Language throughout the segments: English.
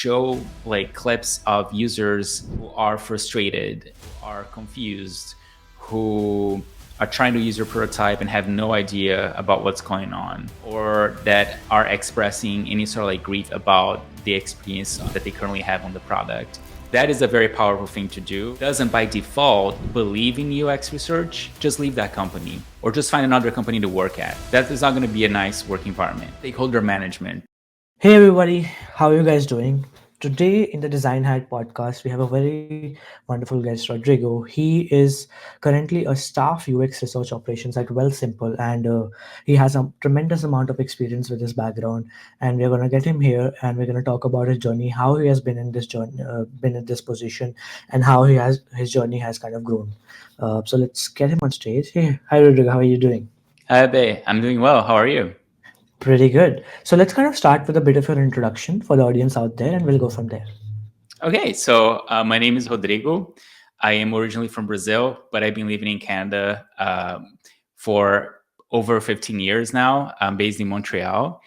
show like clips of users who are frustrated, who are confused, who are trying to use your prototype and have no idea about what's going on, or that are expressing any sort of like grief about the experience that they currently have on the product. That is a very powerful thing to do. Doesn't by default believe in UX research, just leave that company or just find another company to work at. That is not going to be a nice work environment. Stakeholder management. Hey everybody, how are you guys doing? Today in the Design Hack podcast, we have a very wonderful guest, Rodrigo. He is currently a staff UX research operations at Wealthsimple, and he has a tremendous amount of experience with his background. And we're gonna get him here, and we're gonna talk about his journey, how he has been in this journey, been in this position, and how his journey has kind of grown. So let's get him on stage. Hey, hi Rodrigo, how are you doing? Hi, Abe. I'm doing well. How are you? Pretty good. So let's kind of start with a bit of your introduction for the audience out there, and we'll go from there. Okay, so my name is Rodrigo. I am originally from Brazil, but I've been living in Canada for over 15 years now. I'm based in Montreal,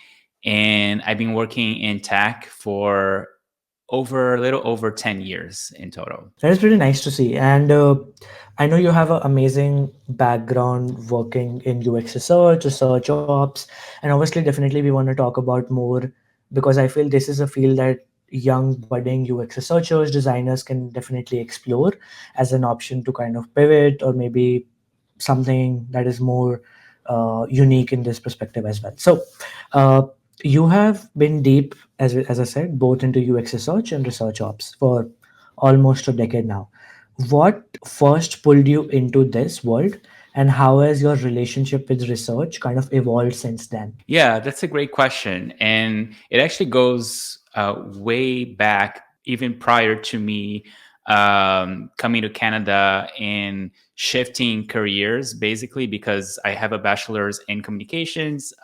and I've been working in tech for over a little over 10 years in total. That is pretty nice to see. And I know you have an amazing background working in UX research ops, and obviously, definitely, we want to talk about more because I feel this is a field that young budding UX researchers, designers can definitely explore as an option to kind of pivot or maybe something that is more unique in this perspective as well. So, uh, you have been deep, as I said, both into UX research and research ops for almost a decade now. What first pulled you into this world, and how has your relationship with research kind of evolved since then? Yeah, that's a great question. And it actually goes way back, even prior to me coming to Canada and shifting careers, basically, because I have a bachelor's in communications,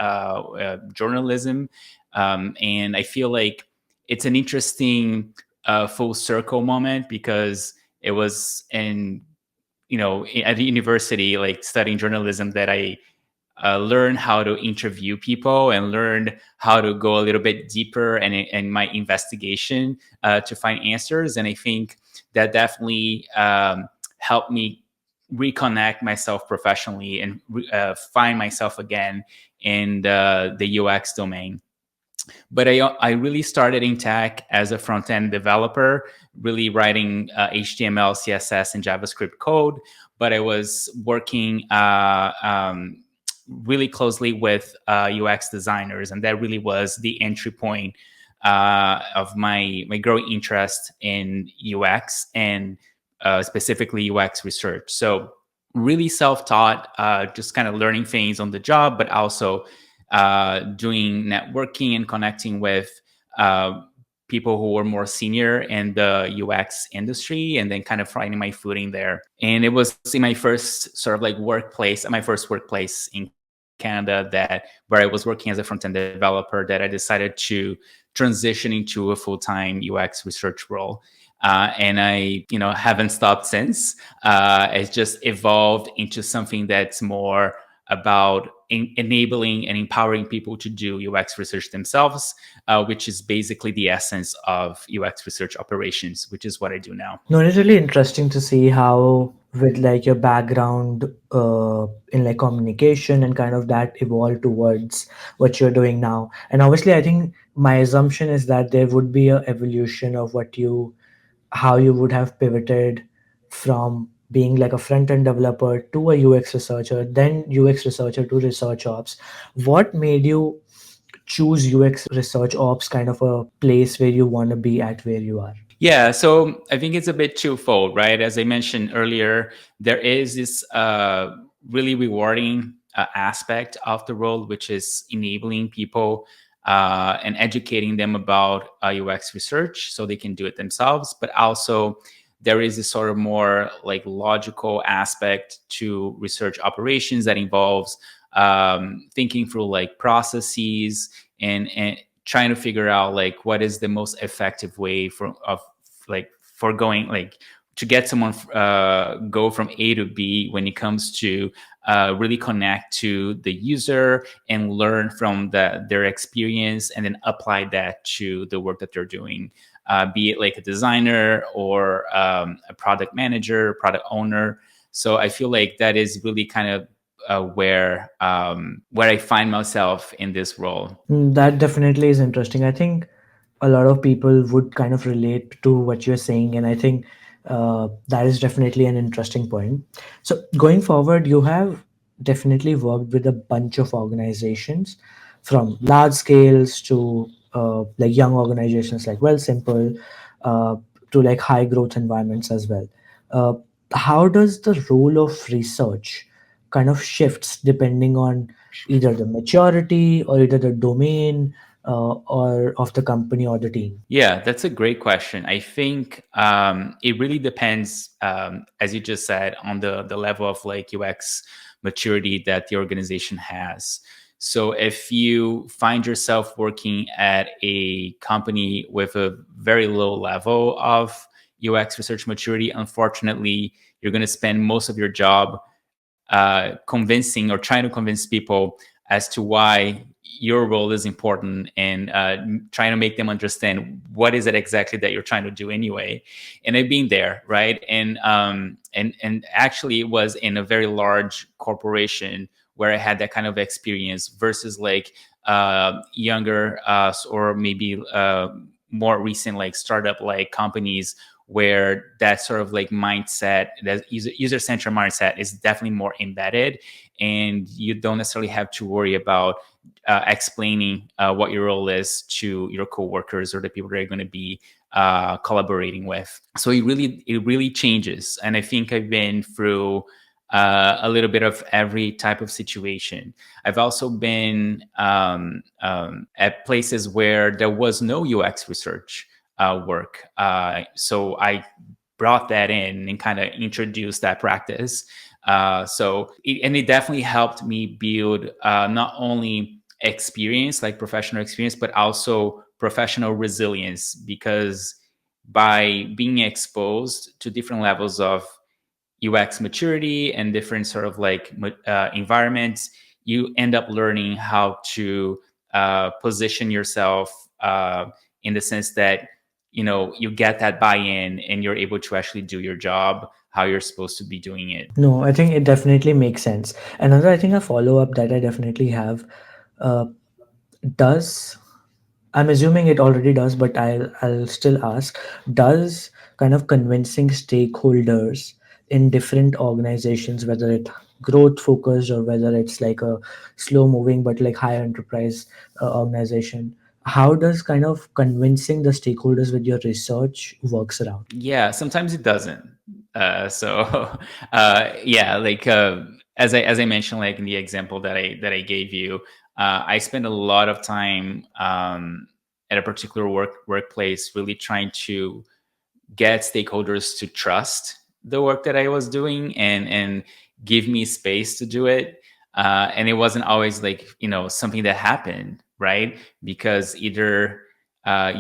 journalism. And I feel like it's an interesting full circle moment because it was at the university, like studying journalism, that I learn how to interview people and learn how to go a little bit deeper in my investigation to find answers. And I think that definitely helped me reconnect myself professionally and find myself again in the UX domain. But I really started in tech as a front end developer, really writing HTML, CSS, and JavaScript code. But I was working really closely with UX designers, and that really was the entry point of my growing interest in UX and specifically UX research. So really self-taught, just kind of learning things on the job, but also doing networking and connecting with uh, people who were more senior in the UX industry, and then kind of finding my footing there. And it was in my first sort of like workplace, my first workplace in Canada, that where I was working as a front end developer, that I decided to transition into a full time UX research role. And I, haven't stopped since. It's just evolved into something that's more about enabling and empowering people to do UX research themselves, which is basically the essence of UX research operations, which is what I do now. No, it's really interesting to see how, with like your background in like communication and kind of that evolved towards what you're doing now. And obviously, I think my assumption is that there would be a evolution of how you would have pivoted from being like a front end developer to a UX researcher, then UX researcher to research ops. What made you choose UX research ops kind of a place where you want to be at where you are? Yeah, so I think it's a bit twofold, right? As I mentioned earlier, there is this really rewarding aspect of the role, which is enabling people and educating them about UX research so they can do it themselves. But also, there is this sort of more like logical aspect to research operations that involves thinking through like processes and trying to figure out like what is the most effective way for going like to get someone go from A to B when it comes to really connect to the user and learn from their experience and then apply that to the work that they're doing. be it like a designer or a product manager, product owner. So I feel like that is really kind of where I find myself in this role. That definitely is interesting. I think a lot of people would kind of relate to what you're saying, and I think that is definitely an interesting point. So, going forward, you have definitely worked with a bunch of organizations, from large scales to like young organizations like Wealthsimple, uh, to like high growth environments as well. Uh, how does the role of research kind of shifts depending on either the maturity or either the domain or of the company or the team? Yeah, that's a great question. I think it really depends, as you just said, on the level of like UX maturity that the organization has. So if you find yourself working at a company with a very low level of UX research maturity, unfortunately, you're going to spend most of your job convincing or trying to convince people as to why your role is important, and trying to make them understand what is it exactly that you're trying to do anyway. And I've been there, right? And actually it was in a very large corporation where I had that kind of experience versus like younger or maybe more recent like startup like companies, where that sort of like mindset, that user centered mindset, is definitely more embedded, and you don't necessarily have to worry about explaining what your role is to your coworkers or the people that are going to be collaborating with. So it really changes, and I think I've been through a little bit of every type of situation. I've also been at places where there was no UX research work. So I brought that in and kind of introduced that practice. And it definitely helped me build not only experience, like professional experience, but also professional resilience, because by being exposed to different levels of UX maturity and different sort of like environments, you end up learning how to position yourself in the sense that you get that buy-in and you're able to actually do your job how you're supposed to be doing it. No, I think it definitely makes sense. Another, I think, a follow up that I definitely have, uh, does, I'm assuming it already does, but I'll still ask, does kind of convincing stakeholders in different organizations, whether it growth focused or whether it's like a slow moving but like higher enterprise organization, how does kind of convincing the stakeholders with your research works around? Yeah, sometimes it doesn't. So yeah, like as I mentioned, like in the example that I gave you, I spend a lot of time at a particular workplace really trying to get stakeholders to trust the work that I was doing, and give me space to do it. And it wasn't always like something that happened, right? Because either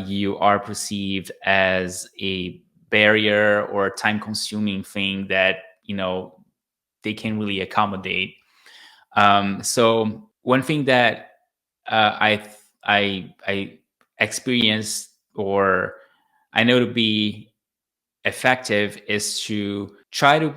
you are perceived as a barrier or a time consuming thing that they can really accommodate. So one thing that I experienced, or I know to be effective, is to try to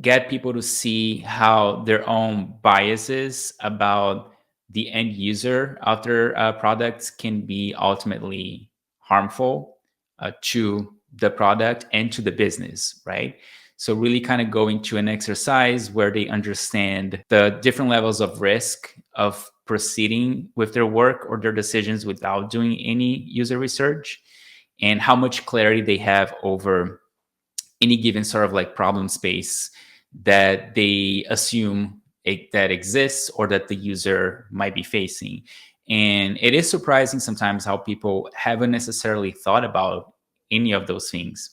get people to see how their own biases about the end user of their products can be ultimately harmful to the product and to the business, right? So really kind of go into an exercise where they understand the different levels of risk of proceeding with their work or their decisions without doing any user research, and how much clarity they have over any given sort of like problem space that they assume that exists or that the user might be facing. And it is surprising sometimes how people haven't necessarily thought about any of those things.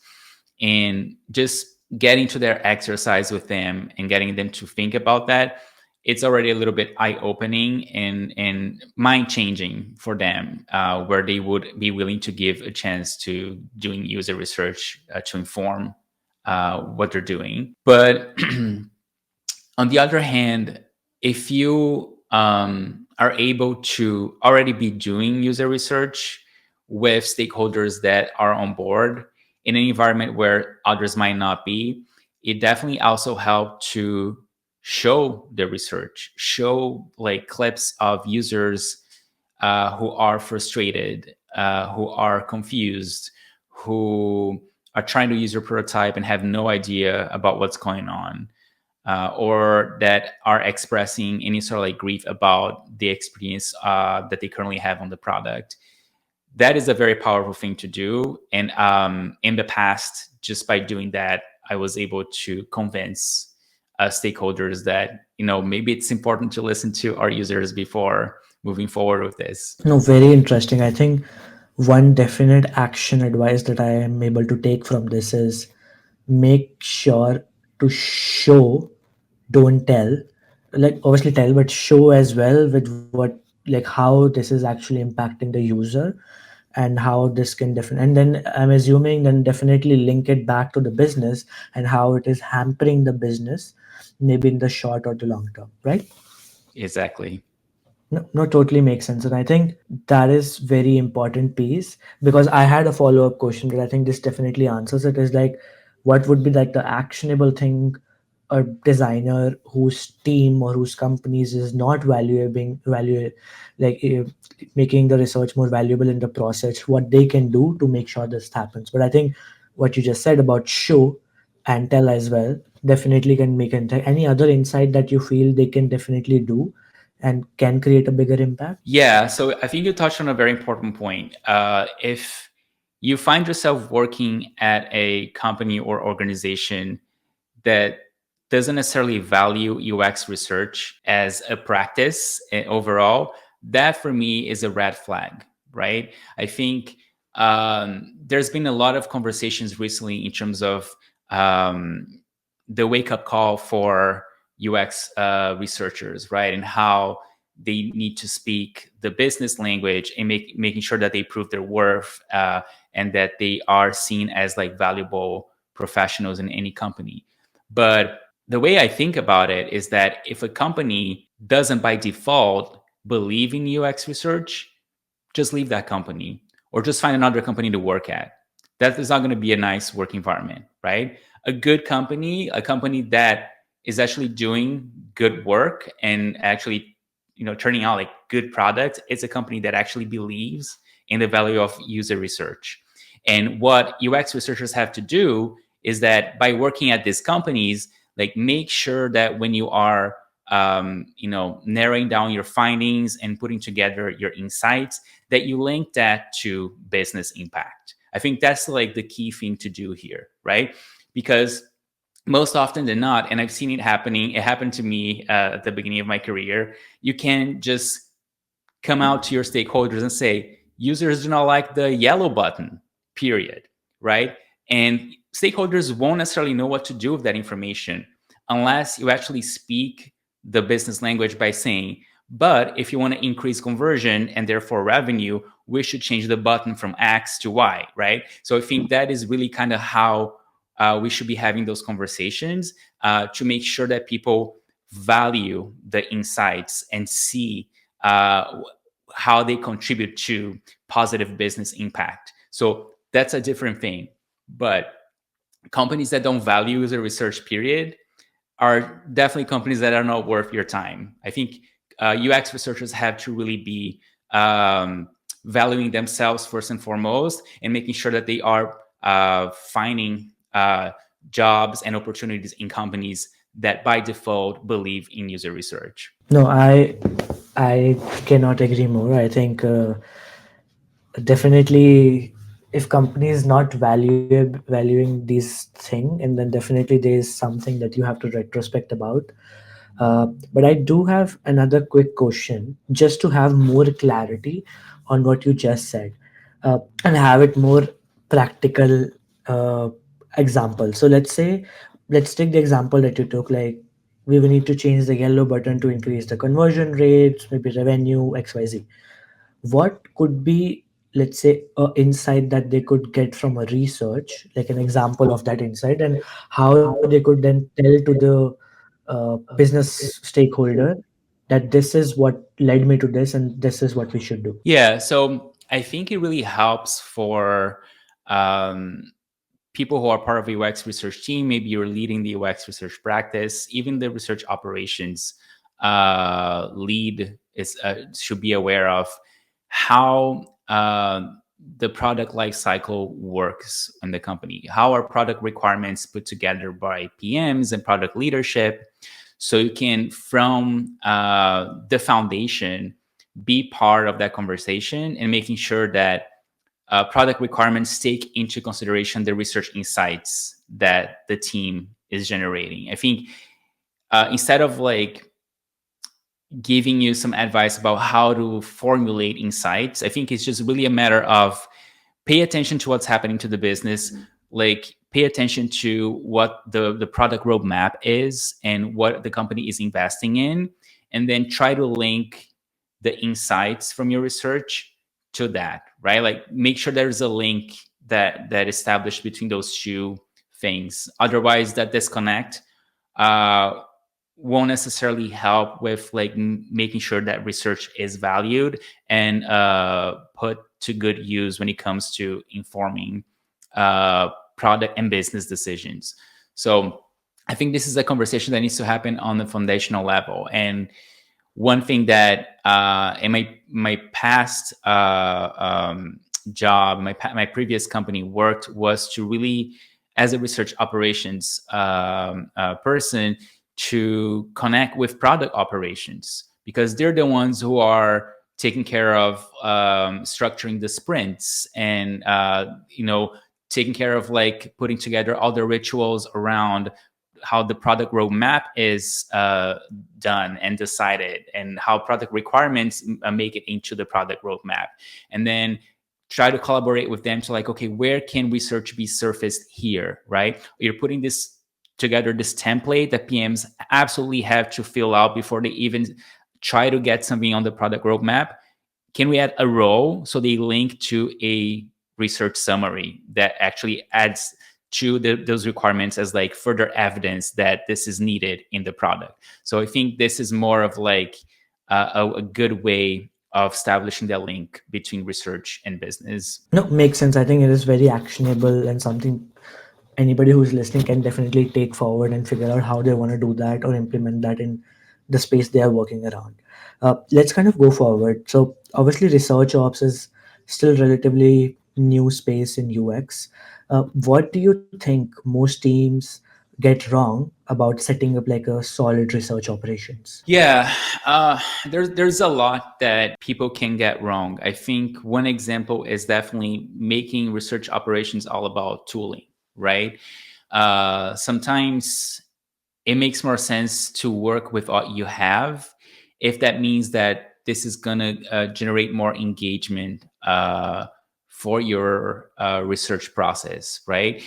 And just getting to their exercise with them and getting them to think about that, it's already a little bit eye-opening and mind-changing for them, where they would be willing to give a chance to doing user research to inform what they're doing. But on the other hand, if you are able to already be doing user research with stakeholders that are on board in an environment where others might not be, it definitely also helped to show the research, show like clips of users who are frustrated, who are confused, who are trying to use your prototype and have no idea about what's going on, or that are expressing any sort of like grief about the experience that they currently have on the product. That is a very powerful thing to do. And in the past, just by doing that, I was able to convince stakeholders that, maybe it's important to listen to our users before moving forward with this. No, very interesting. I think one definite action advice that I am able to take from this is make sure to show, don't tell. Like obviously tell, but show as well with what, like how this is actually impacting the user and how this can definitely, and then I'm assuming then definitely link it back to the business and how it is hampering the business, maybe in the short or the long term, right? Exactly. No, no, totally makes sense. And I think that is very important piece because I had a follow-up question, but I think this definitely answers it. Is like, what would be like the actionable thing a designer whose team or whose companies is not valuing value, like making the research more valuable in the process, what they can do to make sure this happens. But I think what you just said about show and tell as well definitely can make an any other insight that you feel they can definitely do and can create a bigger impact. Yeah, so I think you touched on a very important point. If you find yourself working at a company or organization that doesn't necessarily value UX research as a practice overall, that for me is a red flag, right? I think there's been a lot of conversations recently in terms of the wake up call for UX researchers, right? And how they need to speak the business language and making sure that they prove their worth, and that they are seen as like valuable professionals in any company. But the way I think about it is that if a company doesn't by default believe in UX research, just leave that company or just find another company to work at. That is not going to be a nice work environment, right? A good company, a company that is actually doing good work and actually, turning out like good products, it's a company that actually believes in the value of user research. And what UX researchers have to do is that by working at these companies, like make sure that when you are narrowing down your findings and putting together your insights, that you link that to business impact. I think that's like the key thing to do here, right? Because most often than not, and I've seen it happening, it happened to me at the beginning of my career, you can just come out to your stakeholders and say, users do not like the yellow button, period, right? And stakeholders won't necessarily know what to do with that information unless you actually speak the business language by saying, but if you want to increase conversion and therefore revenue, we should change the button from X to Y, right? So I think that is really kind of how we should be having those conversations to make sure that people value the insights and see how they contribute to positive business impact. So that's a different thing. But companies that don't value the research period are definitely companies that are not worth your time. I think UX researchers have to really be valuing themselves first and foremost and making sure that they are finding jobs and opportunities in companies that by default believe in user research. No, I cannot agree more. I think definitely if companies not valuing these thing, and then definitely there is something that you have to retrospect about. But I do have another quick question just to have more clarity on what you just said, and have it more practical uh, example. So let's take the example that you took, like we will need to change the yellow button to increase the conversion rates, maybe revenue, XYZ. What could be, let's say, a insight that they could get from a research, like an example of that insight, and how they could then tell to the business stakeholder that this is what led me to this and this is what we should do. Yeah. So I think it really helps for um, people who are part of a UX research team. Maybe you're leading the UX research practice, even the research operations lead is should be aware of how the product life cycle works in the company. How are product requirements put together by PMs and product leadership, so you can, from the foundation, be part of that conversation and making sure that product requirements take into consideration the research insights that the team is generating. I think instead of like giving you some advice about how to formulate insights, I think it's just really a matter of pay attention to what's happening to the business, like pay attention to what the product roadmap is and what the company is investing in, and then try to link the insights from your research to that, right? Like make sure there's a link that established between those two things. Otherwise, that disconnect uh, won't necessarily help with like making sure that research is valued and put to good use when it comes to informing product and business decisions. So I think this is a conversation that needs to happen on the foundational level. And one thing that in my past job, my previous company worked was to really, as a research operations person, to connect with product operations, because they're the ones who are taking care of structuring the sprints and taking care of like putting together all the rituals around how the product roadmap is done and decided, and how product requirements make it into the product roadmap, and then try to collaborate with them to like, okay, where can research be surfaced here, right? You're putting this together, this template that PMs absolutely have to fill out before they even try to get something on the product roadmap. Can we add a row so they link to a research summary that actually adds to those requirements as like further evidence that this is needed in the product? So I think this is more of like a good way of establishing that link between research and business. No, makes sense. I think it is very actionable and something anybody who's listening can definitely take forward and figure out how they want to do that or implement that in the space they are working around. Let's kind of go forward. So obviously, research ops is still relatively new space in UX. What do you think most teams get wrong about setting up like a solid research operations? Yeah, there's a lot that people can get wrong. I think one example is definitely making research operations all about tooling, right? Sometimes it makes more sense to work with what you have, if that means that this is going to generate more engagement for your research process, right?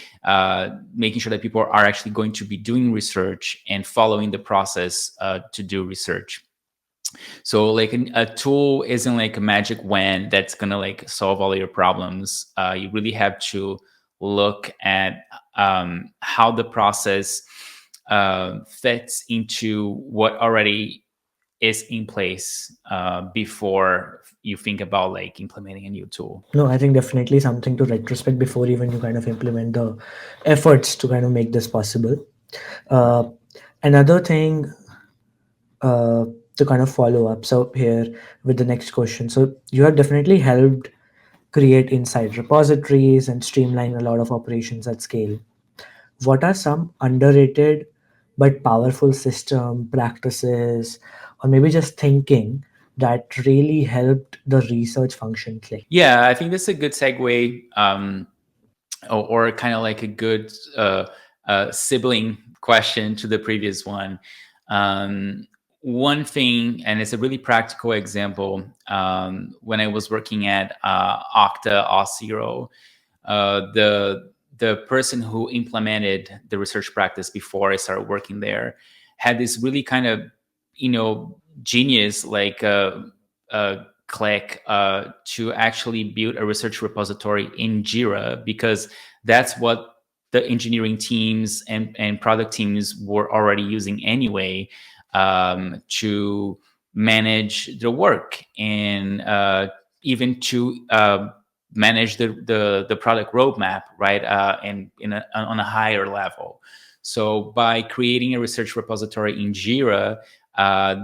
Making sure that people are actually going to be doing research and following the process to do research. So like a tool isn't like a magic wand that's gonna like solve all your problems. You really have to look at how the process fits into what already is in place before you think about like implementing a new tool. No, I think definitely something to retrospect before even you kind of implement the efforts to kind of make this possible. Uh, Another thing to kind of follow up. So here with the next question. So you have definitely helped create inside repositories and streamline a lot of operations at scale. What are some underrated but powerful system practices or maybe just thinking that really helped the research function click? Yeah, I think that's a good segue, or kind of like a good sibling question to the previous one. Um, One thing, and it's a really practical example, when I was working at Okta Auth0, the person who implemented the research practice before I started working there had this really kind of genius like click to actually build a research repository in Jira, because that's what the engineering teams and product teams were already using anyway, to manage the work and even to manage the product roadmap, right? And on a higher level. So by creating a research repository in Jira,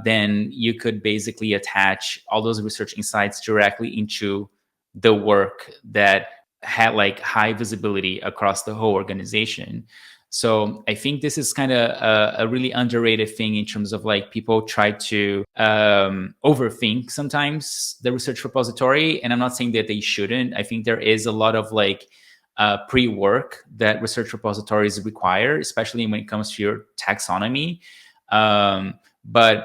then you could basically attach all those research insights directly into the work that had like high visibility across the whole organization. So I think this is kind of a really underrated thing in terms of like people try to overthink sometimes the research repository. And I'm not saying that they shouldn't. I think there is a lot of like pre-work that research repositories require, especially when it comes to your taxonomy. But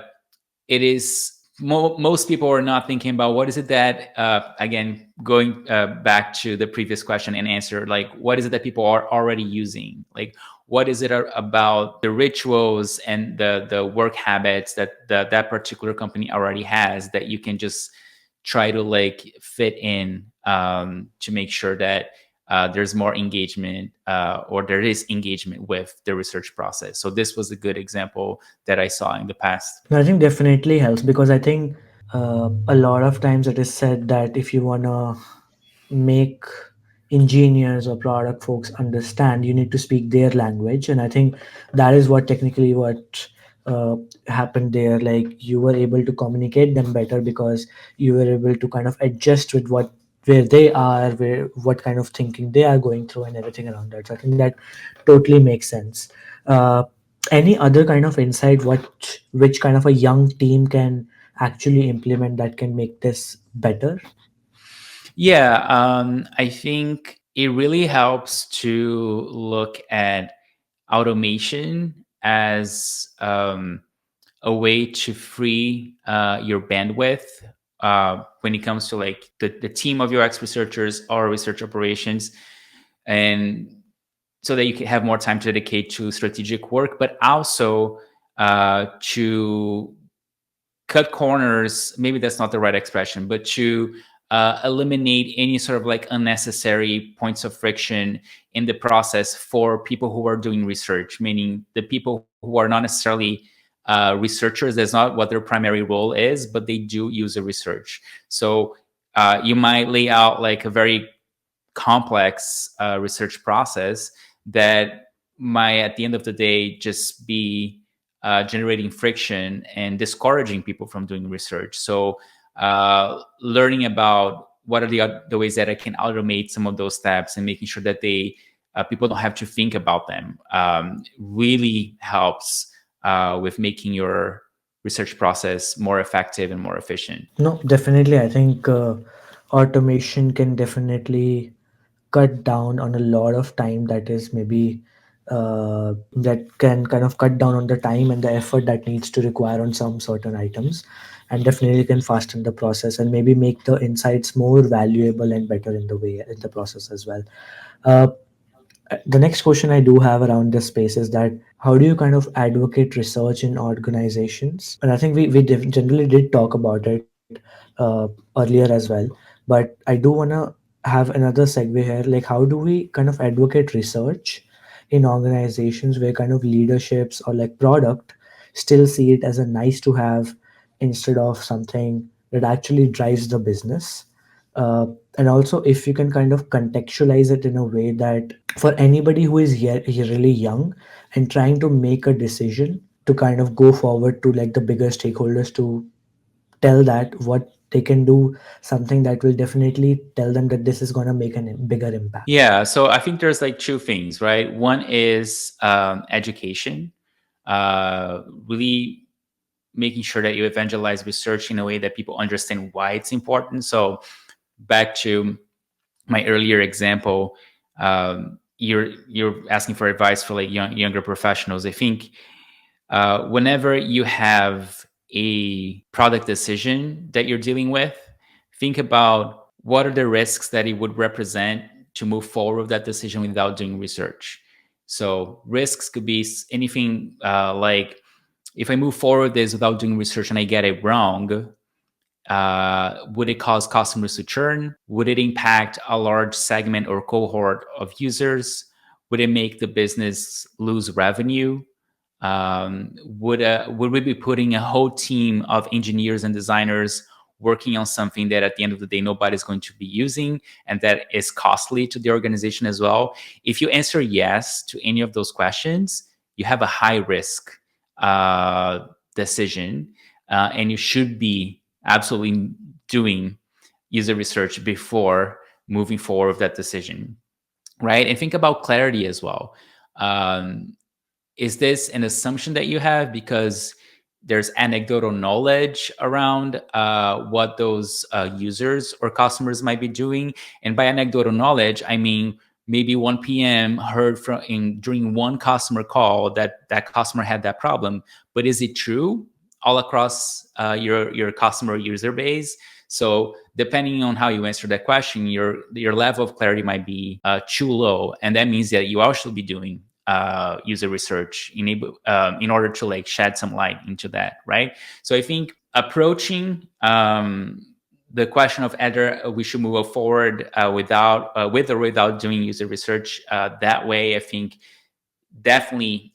it is most people are not thinking about what is it that again going back to the previous question and answer, like what is it that people are already using, like what is it about the rituals and the work habits that that particular company already has that you can just try to like fit in to make sure that there's more engagement or there is engagement with the research process. So this was a good example that I saw in the past. I think definitely helps because I think a lot of times it is said that if you want to make engineers or product folks understand, you need to speak their language. And I think that is what technically what uh, happened there. Like you were able to communicate them better because you were able to kind of adjust with what where they are, where what kind of thinking they are going through and everything around that. So I think that totally makes sense. uh, any other kind of insight what which kind of a young team can actually implement that can make this better? Yeah, I think it really helps to look at automation as a way to free your bandwidth when it comes to like the team of UX researchers or research operations, and so that you can have more time to dedicate to strategic work, but also to cut corners, maybe that's not the right expression, but to eliminate any sort of like unnecessary points of friction in the process for people who are doing research, meaning the people who are not necessarily researchers. That's not what their primary role is, but they do use a research. So you might lay out like a very complex research process that might at the end of the day just be generating friction and discouraging people from doing research. So learning about what are the ways that I can automate some of those steps and making sure that they people don't have to think about them really helps with making your research process more effective and more efficient. No, definitely. I think automation can definitely cut down on a lot of time that is maybe that can kind of cut down on the time and the effort that needs to require on some certain items, and definitely can fasten the process and maybe make the insights more valuable and better in the way in the process as well. uh, the next question I do have around this space is that how do you kind of advocate research in organizations? And I think we generally did talk about it earlier as well, but I do want to have another segue here. Like, how do we kind of advocate research in organizations where kind of leaderships or like product still see it as a nice to have instead of something that actually drives the business? And also, if you can kind of contextualize it in a way that for anybody who is here really young and trying to make a decision to kind of go forward to like the bigger stakeholders to tell that what they can do, something that will definitely tell them that this is going to make a bigger impact. Yeah, so I think there's like two things, right? One is education, really making sure that you evangelize research in a way that people understand why it's important. So back to my earlier example, you're asking for advice for like younger professionals. I think whenever you have a product decision that you're dealing with, think about what are the risks that it would represent to move forward with that decision without doing research. So risks could be anything like if I move forward this without doing research and I get it wrong, would it cause customers to churn? Would it impact a large segment or cohort of users? Would it make the business lose revenue? Would we be putting a whole team of engineers and designers working on something that at the end of the day nobody's going to be using and that is costly to the organization as well. If you answer yes to any of those questions, you have a high risk uh, decision, and you should be absolutely doing user research before moving forward with that decision, right? And think about clarity as well. Um, is this an assumption that you have because there's anecdotal knowledge around what those users or customers might be doing? And by anecdotal knowledge, I mean maybe one PM heard from during one customer call that that customer had that problem, but is it true all across your customer user base? So depending on how you answer that question, your level of clarity might be too low, and that means that you should be doing user research in order to like shed some light into that, right? So I think approaching the question of whether we should move forward with or without doing user research that way, I think definitely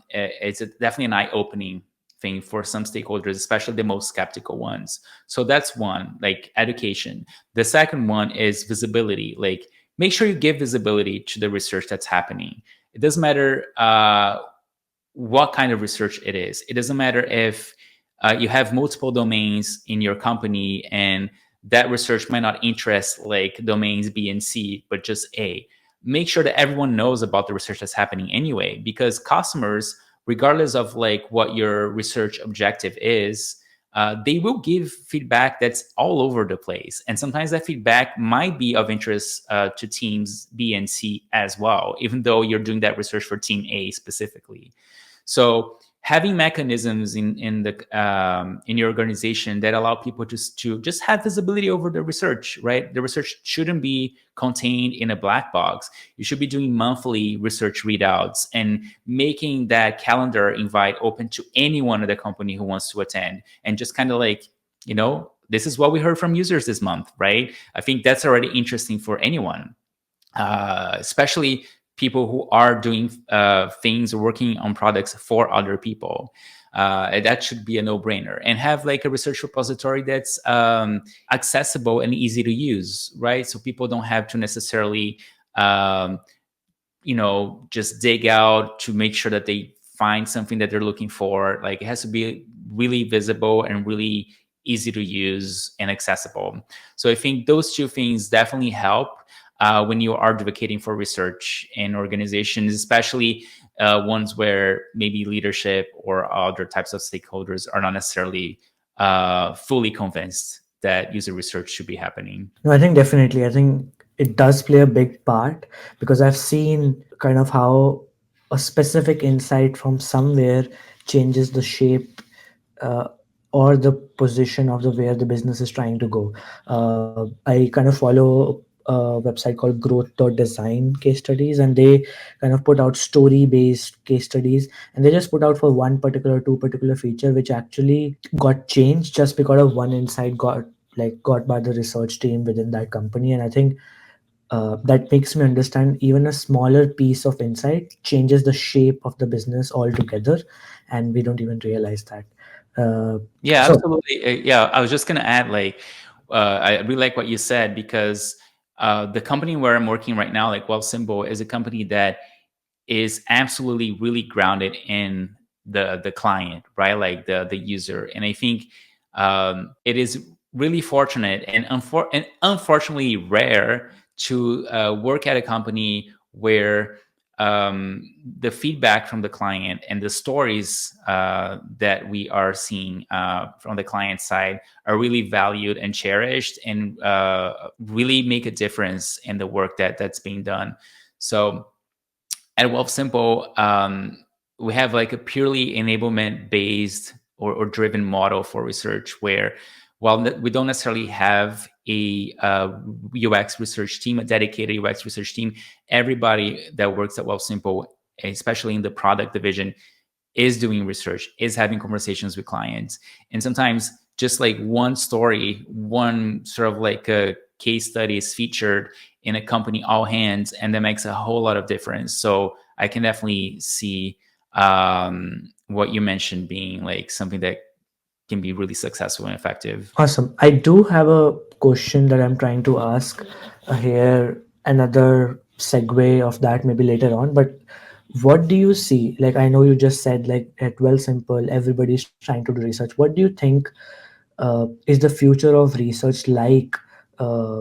it's definitely an eye-opening thing for some stakeholders, especially the most skeptical ones. So that's one, like education. The second one is visibility. Like make sure you give visibility to the research that's happening. It doesn't matter what kind of research it is. It doesn't matter if you have multiple domains in your company and that research might not interest like domains B and C, but just A. Make sure that everyone knows about the research that's happening anyway, because customers, regardless of like what your research objective is, they will give feedback that's all over the place. And sometimes that feedback might be of interest to teams B and C as well, even though you're doing that research for team A specifically. So having mechanisms in your organization that allow people to just have visibility over the research, right? The research shouldn't be contained in a black box. You should be doing monthly research readouts and making that calendar invite open to anyone at the company who wants to attend, and just kind of like, this is what we heard from users this month, right? I think that's already interesting for anyone, especially people who are doing things, working on products for other people. That should be a no-brainer. And have like a research repository that's accessible and easy to use, right? So people don't have to necessarily just dig out to make sure that they find something that they're looking for. Like it has to be really visible and really easy to use and accessible. So I think those two things definitely help when you are advocating for research in organizations, especially ones where maybe leadership or other types of stakeholders are not necessarily fully convinced that user research should be happening. No, I think definitely. I think it does play a big part because I've seen kind of how a specific insight from somewhere changes the shape uh, or the position of the where the business is trying to go. I kind of follow a website called growth.design case studies, and they kind of put out story based case studies, and they just put out for one particular two particular feature which actually got changed just because of one insight got by the research team within that company. And I think that makes me understand even a smaller piece of insight changes the shape of the business altogether, and we don't even realize that. uh, Yeah, so absolutely. Yeah, I was just going to add, like, I really like what you said, because the company where I'm working right now, like Wealthsimple, is a company that is absolutely really grounded in the client, right? Like the user. And I think it is really fortunate and, and unfortunately rare to work at a company where the feedback from the client and the stories that we are seeing from the client side are really valued and cherished, and really make a difference in the work that's being done. So at Wealthsimple, we have like a purely enablement based or driven model for research, where while we don't necessarily have a UX research team, a dedicated UX research team, everybody that works at Wealthsimple, especially in the product division, is doing research, is having conversations with clients. And sometimes just like one story, one sort of like a case study is featured in a company all hands, and that makes a whole lot of difference. So I can definitely see what you mentioned being like something that can be really successful and effective. Awesome. I do have a question that I'm trying to ask here, another segue of that maybe later on. But what do you see? Like, I know you just said, like, at Wealthsimple, everybody's trying to do research. What do you think is the future of research like?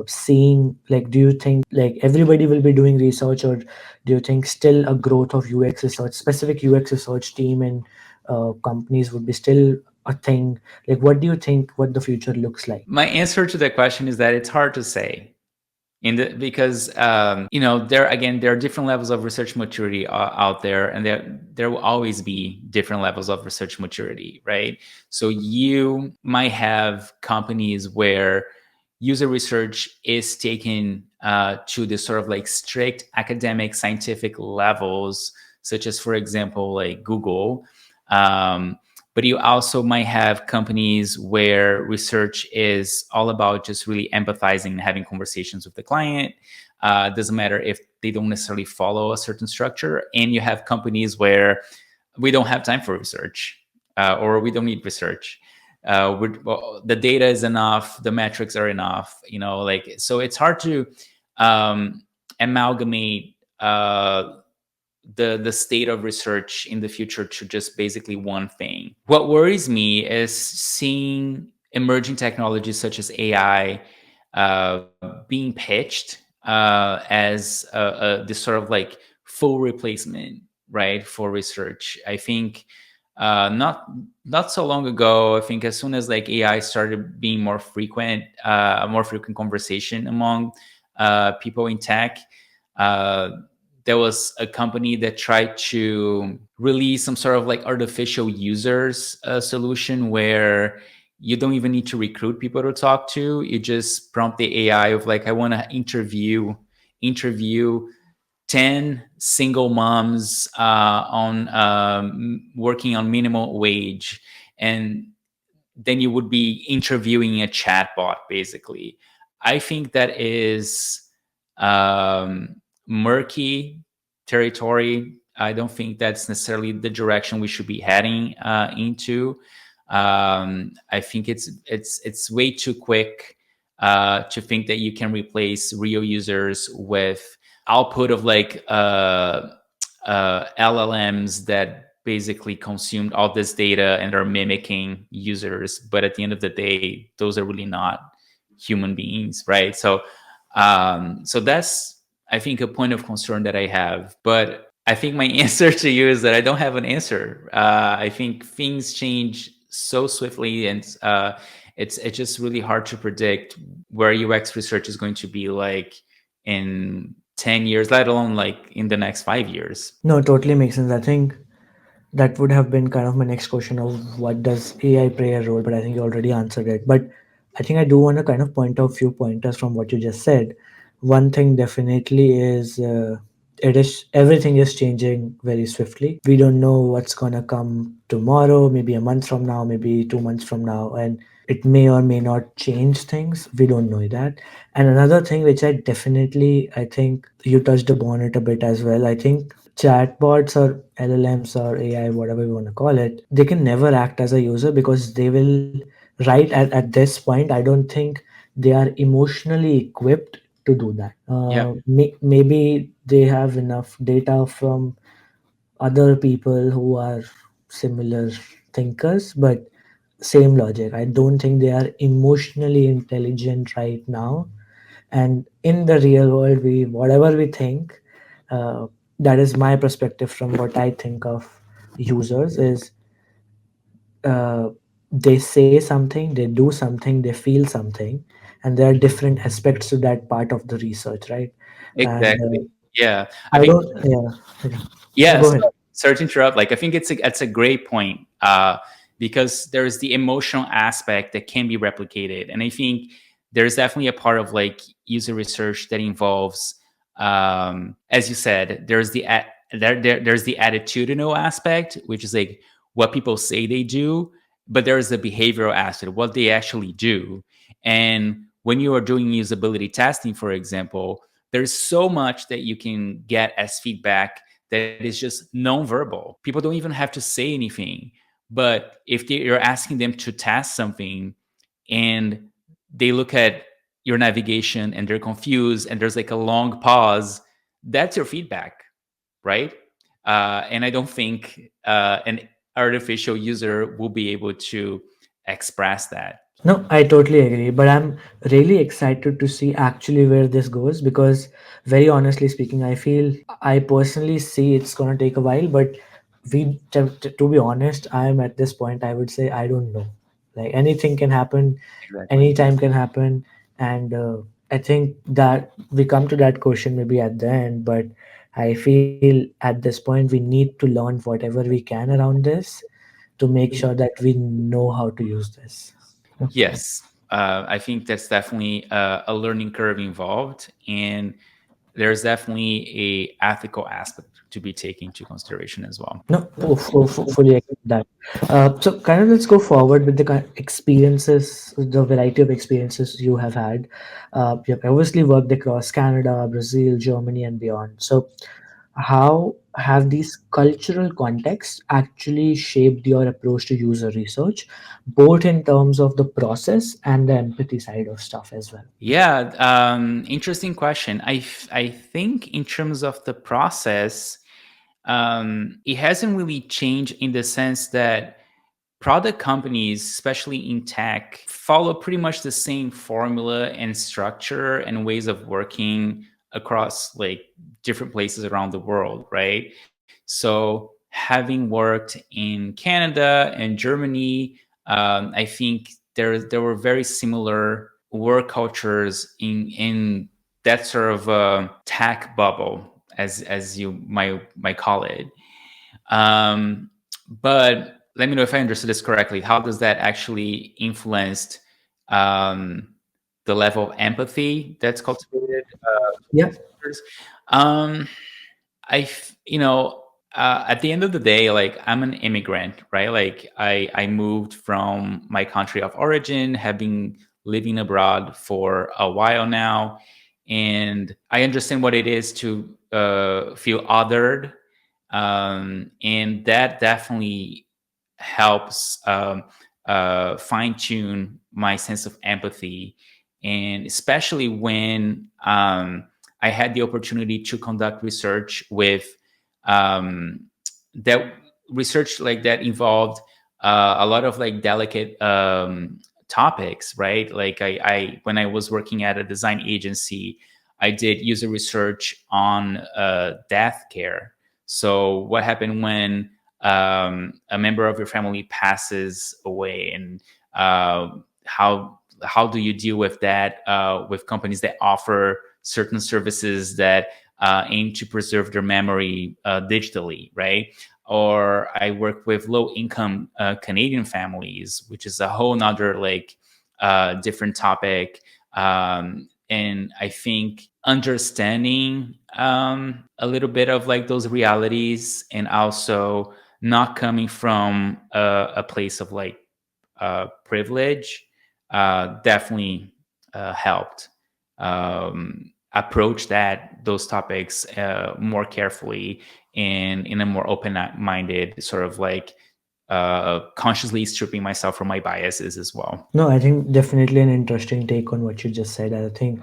Seeing, like, do you think like everybody will be doing research, or do you think still a growth of UX research, specific UX research team and companies would be still a thing? Like, what do you think what the future looks like? My answer to that question is that it's hard to say. Because there are different levels of research maturity out there, and there will always be different levels of research maturity, right? So you might have companies where user research is taken to the sort of like strict academic scientific levels, such as, for example, like Google. Um, but you also might have companies where research is all about just really empathizing and having conversations with the client. Doesn't matter if they don't necessarily follow a certain structure. And you have companies where we don't have time for research, or we don't need research. The data is enough, the metrics are enough, like, so it's hard to um, amalgamate the state of research in the future to just basically one thing. What worries me is seeing emerging technologies such as AI being pitched as this sort of like full replacement, right, for research. I think not so long ago, I think as soon as like AI started being a more frequent conversation among people in tech, uh, there was a company that tried to release some sort of like artificial users solution where you don't even need to recruit people to talk to. You just prompt the AI of like, I want to interview 10 single moms on working on minimal wage, and then you would be interviewing a chatbot basically. I think that is murky territory. I don't think that's necessarily the direction we should be heading into. I think it's way too quick to think that you can replace real users with output of like LLMs that basically consumed all this data and are mimicking users. But at the end of the day, those are really not human beings, right? So that's, I think, a point of concern that I have. But I think my answer to you is that I don't have an answer. I think things change so swiftly, and it's just really hard to predict where UX research is going to be like in 10 years, let alone like in the next 5 years. No, totally makes sense. I think that would have been kind of my next question of what does AI play a role, but I think you already answered it. But I think I do want to kind of point out a few pointers from what you just said. One thing definitely is it is everything is changing very swiftly. We don't know what's gonna come tomorrow, maybe a month from now, maybe 2 months from now, and it may or may not change things. We don't know that. And another thing which I think you touched upon it a bit as well. I think chatbots or LLMs or AI, whatever you want to call it, they can never act as a user because they will, right at this point, I don't think they are emotionally equipped to do that. Yeah, Maybe they have enough data from other people who are similar thinkers, but same logic. I don't think they are emotionally intelligent right now. And in the real world, we whatever we think, uh, that is my perspective from what I think of users is, uh, they say something, they do something, they feel something, and there are different aspects to that part of the research, right? And exactly. Yeah, I I think. don't, yeah, yeah, go Yes, ahead. sorry to interrupt. Like, I think it's a great point because there's the emotional aspect that can be replicated, and I think there's definitely a part of like user research that involves, as you said, there's the attitudinal aspect, which is like what people say they do, but there's the behavioral aspect, what they actually do, and when you are doing usability testing, for example, there's so much that you can get as feedback that is just non-verbal. People don't even have to say anything, But if you're asking them to task something and they look at your navigation and they're confused and there's like a long pause, that's your feedback, right? And I don't think an artificial user will be able to express that. No, I totally agree, but I'm really excited to see actually where this goes because, very honestly speaking, I feel I personally see it's gonna take a while. But to be honest, I am at this point. I would say I don't know. Like anything can happen, Exactly. anytime can happen, and I think that we come to that question maybe at the end. But I feel at this point we need to learn whatever we can around this to make sure that we know how to use this. Yes, I think that's definitely a learning curve involved, and there's definitely a ethical aspect to be taken into consideration as well. No, fully agree with that. So, kind of let's go forward with the experiences, the variety of experiences you have had. You have obviously worked across Canada, Brazil, Germany, and beyond. So, how have these cultural contexts actually shaped your approach to user research, both in terms of the process and the empathy side of stuff as well? Yeah, interesting question. I think in terms of the process, it hasn't really changed in the sense that product companies, especially in tech, follow pretty much the same formula and structure and ways of working across like different places around the world, right? So, having worked in Canada and Germany, I think there were very similar work cultures in that sort of tech bubble, as you might call it. Um, but let me know if I understood this correctly. How does that actually influence um, the level of empathy that's cultivated? Yeah. Um, you know, at the end of the day, like I'm an immigrant, right? Like I moved from my country of origin, have been living abroad for a while now, and I understand what it is to feel othered, and that definitely helps fine tune my sense of empathy, and especially when I had the opportunity to conduct research with um, that research like that involved a lot of like delicate topics, right? Like I when I was working at a design agency, I did user research on death care. So what happened when a member of your family passes away, and how do you deal with that with companies that offer certain services that aim to preserve their memory digitally, right? Or I work with low income Canadian families, which is a whole nother like different topic. And I think understanding a little bit of like those realities, and also not coming from a place of like privilege, definitely helped approach those topics more carefully and in a more open-minded sort of like consciously stripping myself from my biases as well. No, I think definitely an interesting take on what you just said. I think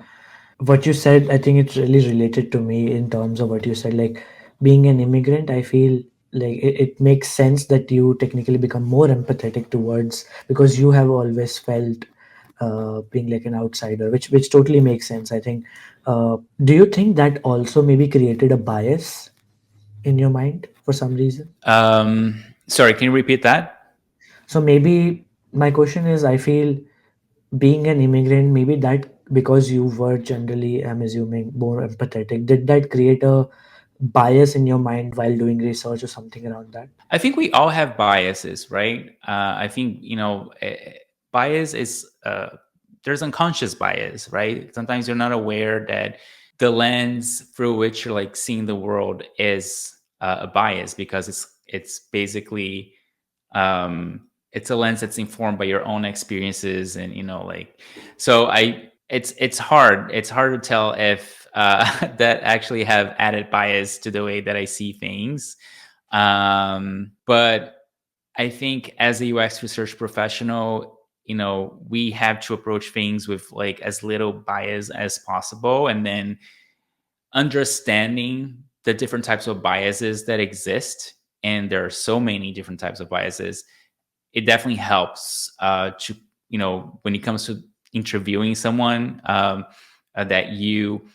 what you said, I think it's really related to me in terms of what you said. Like being an immigrant, I feel like it makes sense that you technically become more empathetic towards because you have always felt being like an outsider, which totally makes sense. I think. Do you think that also maybe created a bias in your mind for some reason? Sorry, can you repeat that? So maybe my question is, I feel being an immigrant, maybe that because you were generally, I'm assuming, more empathetic, did that create a bias in your mind while doing research or something around that? I think we all have biases, right? I think bias is there's unconscious bias, right? Sometimes you're not aware that the lens through which you're like seeing the world is a bias, because it's basically um, it's a lens that's informed by your own experiences, and like so I it's hard to tell if that actually have added bias to the way that I see things, but I think as a UX research professional, we have to approach things with like as little bias as possible, and then understanding the different types of biases that exist. And there are so many different types of biases. It definitely helps to, when it comes to interviewing someone, that you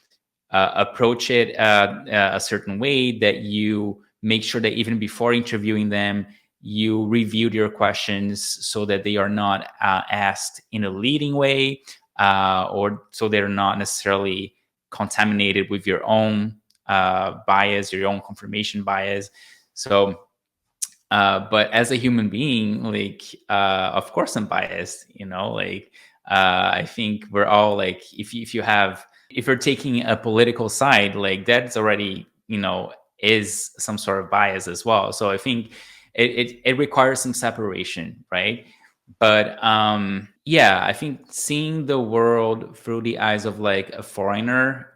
approach it a certain way, that you make sure that even before interviewing them, you reviewed your questions so that they are not asked in a leading way, or so they're not necessarily contaminated with your own bias or your own confirmation bias. So but as a human being, like, of course I'm biased, like, I think we're all like, if you're taking a political side, like that's already, is some sort of bias as well. So I think it requires some separation, right? But yeah, I think seeing the world through the eyes of like a foreigner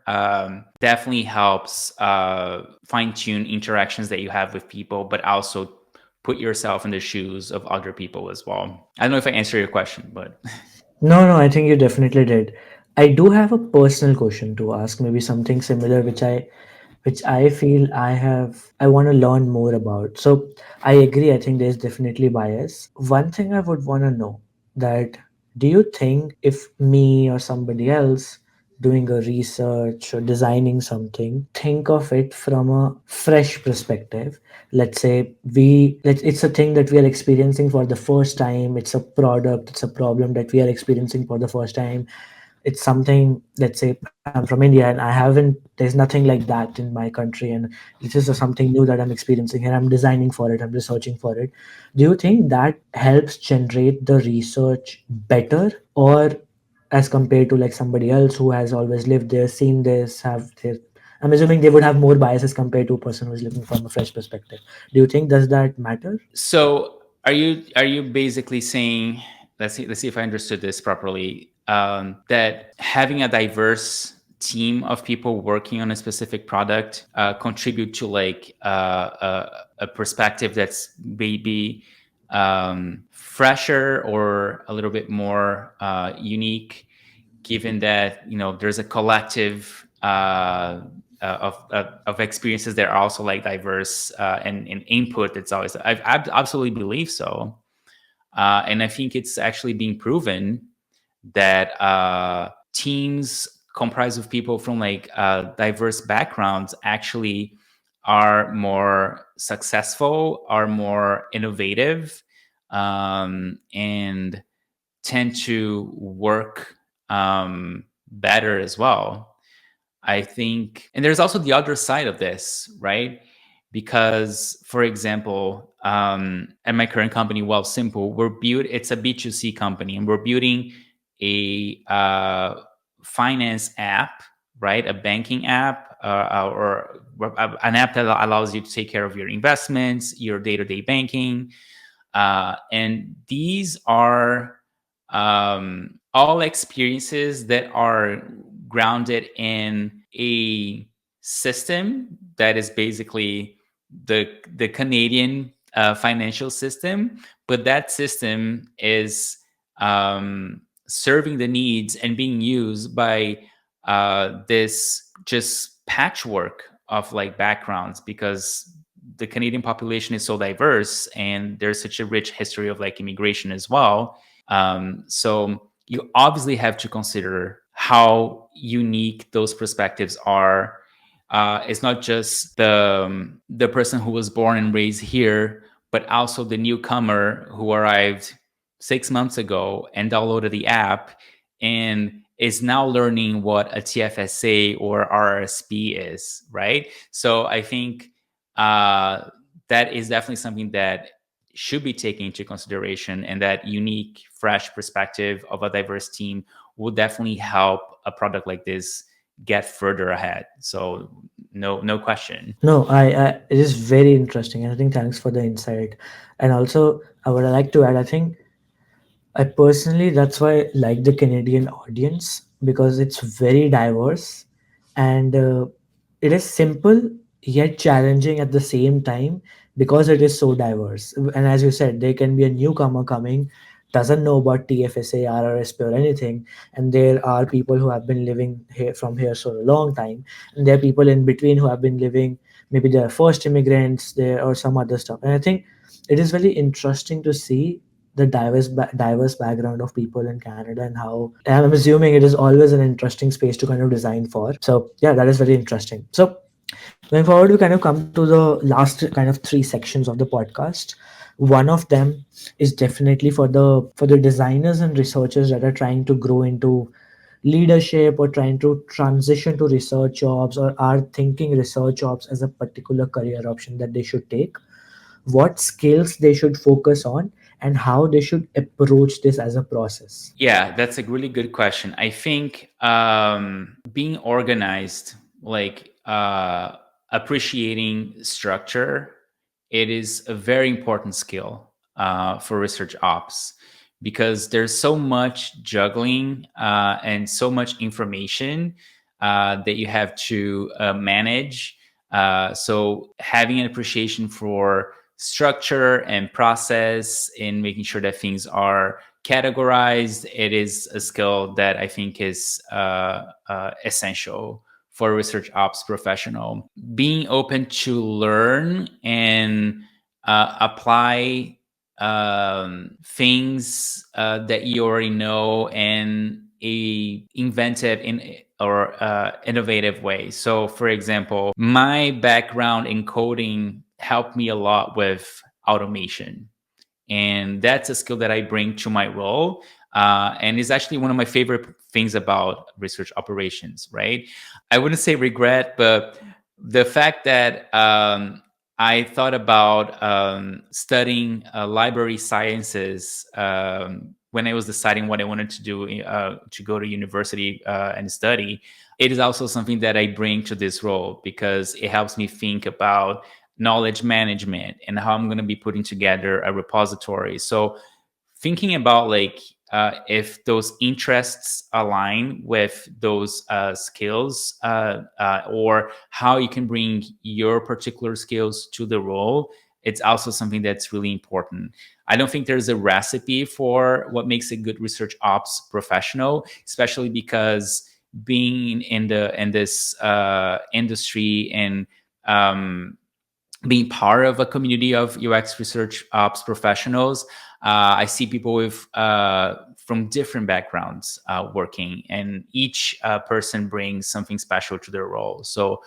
definitely helps fine tune interactions that you have with people, but also put yourself in the shoes of other people as well. I don't know if I answer your question, but No, no, I think you definitely did. I do have a personal question to ask, maybe something similar, which I feel I want to learn more about. So I agree, I think there's definitely bias. One thing I would want to know that, do you think if me or somebody else doing a research or designing something, think of it from a fresh perspective? Let's say it's a thing that we are experiencing for the first time, it's a product, it's a problem that we are experiencing for the first time. It's something, let's say I'm from India and there's nothing like that in my country, and this is something new that I'm experiencing here. I'm designing for it, I'm researching for it. Do you think that helps generate the research better, or as compared to like somebody else who has always lived there, seen this, have their, I'm assuming they would have more biases compared to a person who is looking from a fresh perspective. Do you think does that matter? so are you basically saying, let's see if I understood this properly, that having a diverse team of people working on a specific product contribute to like a perspective that's maybe fresher or a little bit more unique, given that there's a collective of experiences that are also like diverse, and input that's always, I absolutely believe so. And I think it's actually being proven that teams comprised of people from like diverse backgrounds actually are more successful, are more innovative, and tend to work better as well. I think, and there's also the other side of this, right? Because, for example, at my current company, Wealthsimple, it's a B2C company, and we're building a finance app, right? A banking app, or an app that allows you to take care of your investments, your day-to-day banking, and these are all experiences that are grounded in a system that is basically the Canadian financial system, but that system is serving the needs and being used by this just patchwork of like backgrounds, because the Canadian population is so diverse and there's such a rich history of like immigration as well. So you obviously have to consider how unique those perspectives are. It's not just the person who was born and raised here, but also the newcomer who arrived 6 months ago and downloaded the app and is now learning what a TFSA or RRSP is, right? So I think uh, that is definitely something that should be taken into consideration, and that unique, fresh perspective of a diverse team will definitely help a product like this get further ahead. So no question. No, it is very interesting, and I think thanks for the insight. And also, I would like to add, I think I personally, that's why I like the Canadian audience, because it's very diverse, and it is simple yet challenging at the same time because it is so diverse. And as you said, there can be a newcomer coming, doesn't know about TFSA, RRSP, or anything, and there are people who have been living here from here for a long time, and there are people in between who have been living. Maybe they are first immigrants there or some other stuff. And I think it is very interesting to see the diverse background of people in Canada, and how I'm assuming it is always an interesting space to kind of design for. So yeah, that is very interesting. So going forward, we kind of come to the last kind of three sections of the podcast. One of them is definitely for the designers and researchers that are trying to grow into leadership or trying to transition to research jobs, or are thinking research jobs as a particular career option that they should take, what skills they should focus on, and how they should approach this as a process. Yeah, that's a really good question. I think being organized, like appreciating structure, it is a very important skill for research ops, because there's so much juggling and so much information that you have to manage. So having an appreciation for structure and process, and making sure that things are categorized, it is a skill that I think is essential for a research ops professional. Being open to learn and apply things that you already know in a inventive or innovative way. So, for example, my background in coding helped me a lot with automation, and that's a skill that I bring to my role. And is actually one of my favorite things about research operations, right? I wouldn't say regret, but the fact that I thought about studying library sciences when I was deciding what I wanted to do to go to university and study. It is also something that I bring to this role, because it helps me think about knowledge management and how I'm going to be putting together a repository. So thinking about like if those interests align with those skills, or how you can bring your particular skills to the role, it's also something that's really important. I don't think there's a recipe for what makes a good research ops professional, especially because being in this industry and being part of a community of UX research ops professionals, I see people with from different backgrounds working, and each person brings something special to their role. So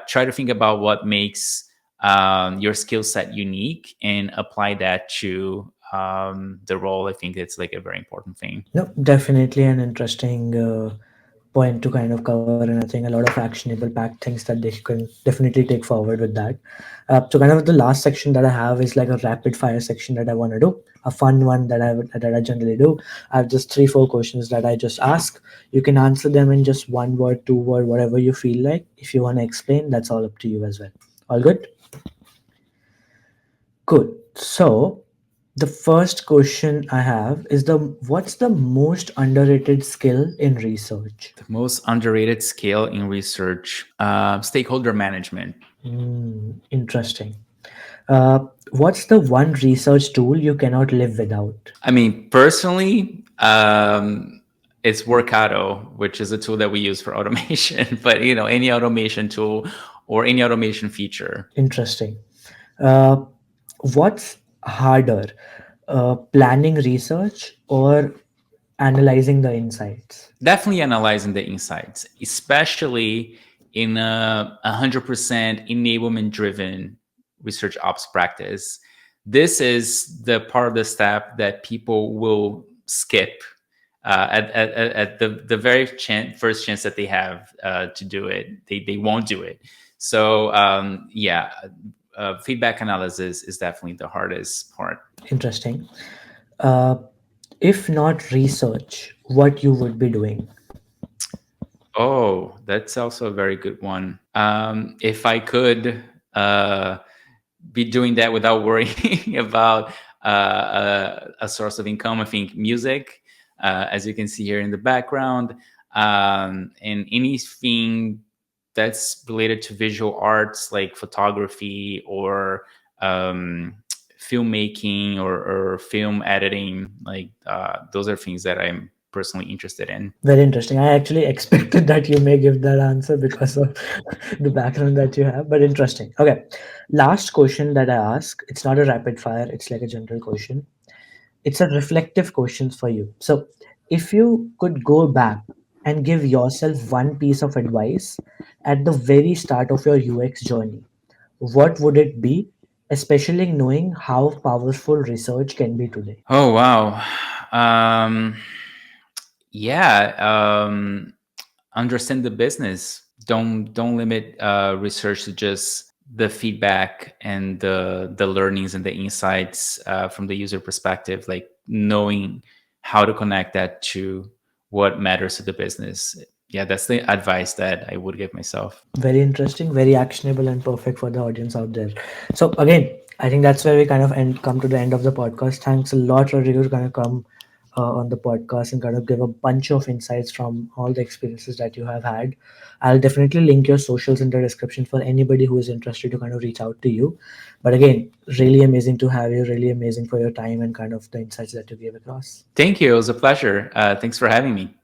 try to think about what makes your skill set unique and apply that to the role. I think it's like a very important thing. No, definitely an interesting point to kind of cover, and I think a lot of actionable packed things that they can definitely take forward with that. So, kind of the last section that I have is like a rapid fire section that I want to do, a fun one that I generally do. I have just 3 4 questions that I just ask. You can answer them in just 1 word, 2 word, whatever you feel like. If you want to explain, that's all up to you as well. All good? Good. So, the first question I have is the what's the most underrated skill in research? The most underrated skill in research, stakeholder management. Interesting. What's the one research tool you cannot live without? I mean, personally, it's Workato, which is a tool that we use for automation. But any automation tool or any automation feature. Interesting. Uh, what's harder, planning research or analyzing the insights? Definitely analyzing the insights, especially in a 100% enablement driven research ops practice. This is the part of the step that people will skip at the very first chance that they have to do it. They won't do it. So yeah, feedback analysis is definitely the hardest part. Interesting. Uh, if not research, what you would be doing? Oh, that's also a very good one. If I could be doing that without worrying about a source of income, I think music, as you can see here in the background, and anything that's related to visual arts like photography or um, filmmaking or film editing. Like those are things that I'm personally interested in. Very interesting. I actually expected that you may give that answer because of the background that you have, but interesting. Okay. Last question that I ask, it's not a rapid fire, it's like a general question. It's a reflective question for you. So, if you could go back and give yourself one piece of advice at the very start of your UX journey, what would it be, especially knowing how powerful research can be today? Oh wow. Um, yeah. Understand the business. Don't limit research to just the feedback and the learnings and the insights from the user perspective. Like knowing how to connect that to what matters to the business. Yeah, that's the advice that I would give myself. Very interesting, very actionable, and perfect for the audience out there. So again, I think that's where we kind of come to the end of the podcast. Thanks a lot, Rodrigo, to kind of come on the podcast and kind of give a bunch of insights from all the experiences that you have had. I'll definitely link your socials in the description for anybody who is interested to kind of reach out to you. But again, really amazing to have you. Really amazing for your time and kind of the insights that you gave across. Thank you. It was a pleasure. Thanks for having me.